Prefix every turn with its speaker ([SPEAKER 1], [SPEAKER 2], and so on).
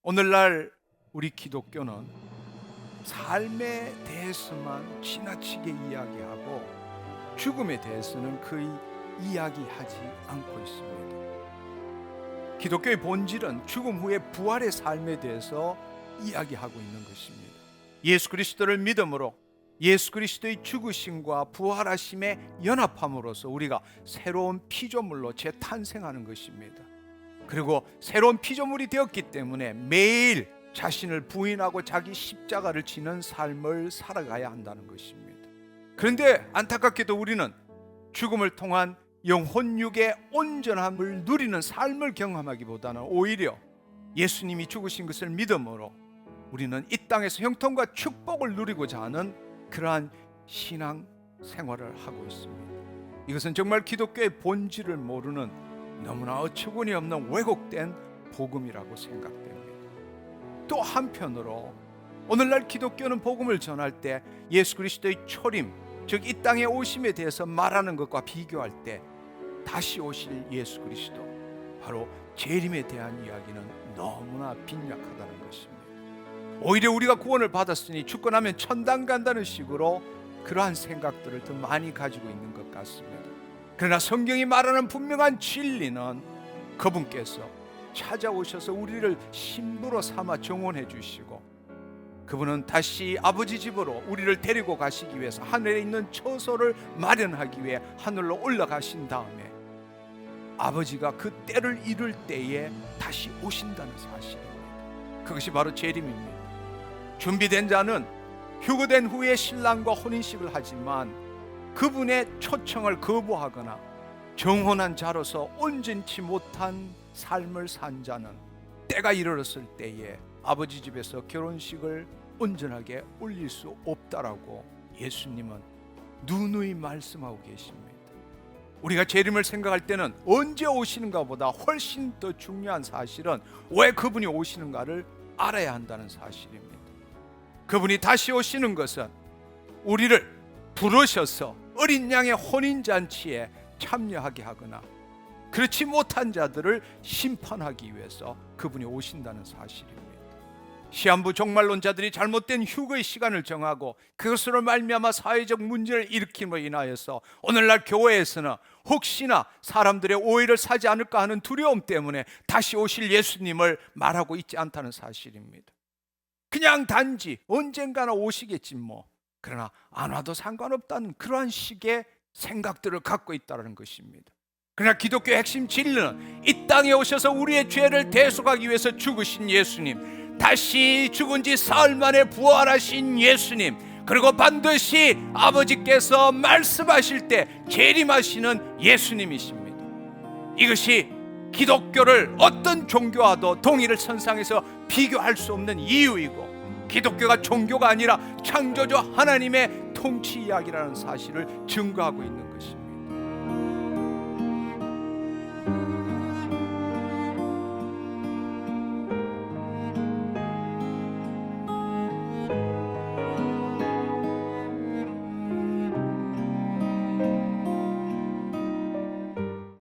[SPEAKER 1] 오늘날 우리 기독교는 삶에 대해서만 지나치게 이야기하고 죽음에 대해서는 거의 이야기하지 않고 있습니다. 기독교의 본질은 죽음 후의 부활의 삶에 대해서 이야기하고 있는 것입니다. 예수 그리스도를 믿음으로 예수 그리스도의 죽으심과 부활하심에 연합함으로써 우리가 새로운 피조물로 재탄생하는 것입니다. 그리고 새로운 피조물이 되었기 때문에 매일 자신을 부인하고 자기 십자가를 지는 삶을 살아가야 한다는 것입니다. 그런데 안타깝게도 우리는 죽음을 통한 영혼육의 온전함을 누리는 삶을 경험하기보다는 오히려 예수님이 죽으신 것을 믿음으로 우리는 이 땅에서 형통과 축복을 누리고자 하는 그러한 신앙 생활을 하고 있습니다. 이것은 정말 기독교의 본질을 모르는 너무나 어처구니 없는 왜곡된 복음이라고 생각됩니다. 또 한편으로 오늘날 기독교는 복음을 전할 때 예수 그리스도의 초림, 즉 이 땅에 오심에 대해서 말하는 것과 비교할 때 다시 오실 예수 그리스도, 바로 재림에 대한 이야기는 너무나 빈약하다는 것입니다. 오히려 우리가 구원을 받았으니 죽고 나면 천당 간다는 식으로 그러한 생각들을 더 많이 가지고 있는 것 같습니다. 그러나 성경이 말하는 분명한 진리는 그분께서 찾아오셔서 우리를 신부로 삼아 정원해 주시고 그분은 다시 아버지 집으로 우리를 데리고 가시기 위해서 하늘에 있는 처소를 마련하기 위해 하늘로 올라가신 다음에 아버지가 그 때를 이룰 때에 다시 오신다는 사실입니다. 그것이 바로 재림입니다. 준비된 자는 휴거된 후에 신랑과 혼인식을 하지만 그분의 초청을 거부하거나 정혼한 자로서 온전치 못한 삶을 산 자는 때가 이르렀을 때에 아버지 집에서 결혼식을 온전하게 올릴 수 없다라고 예수님은 누누이 말씀하고 계십니다. 우리가 재림을 생각할 때는 언제 오시는가 보다 훨씬 더 중요한 사실은 왜 그분이 오시는가를 알아야 한다는 사실입니다. 그분이 다시 오시는 것은 우리를 부르셔서 어린 양의 혼인잔치에 참여하게 하거나 그렇지 못한 자들을 심판하기 위해서 그분이 오신다는 사실입니다. 시한부 종말론자들이 잘못된 휴거의 시간을 정하고 그것으로 말미암아 사회적 문제를 일으킴으로 인하여서 오늘날 교회에서는 혹시나 사람들의 오해를 사지 않을까 하는 두려움 때문에 다시 오실 예수님을 말하고 있지 않다는 사실입니다. 그냥 단지 언젠가나 오시겠지 뭐, 그러나 안 와도 상관없다는 그러한 식의 생각들을 갖고 있다는 것입니다. 그러나 기독교의 핵심 진리는 이 땅에 오셔서 우리의 죄를 대속하기 위해서 죽으신 예수님, 다시 죽은 지 사흘 만에 부활하신 예수님, 그리고 반드시 아버지께서 말씀하실 때 재림하시는 예수님이십니다. 이것이 기독교를 어떤 종교와도 동일을 선상에서 비교할 수 없는 이유이고, 기독교가 종교가 아니라 창조주 하나님의 통치 이야기라는 사실을 증거하고 있는 것입니다.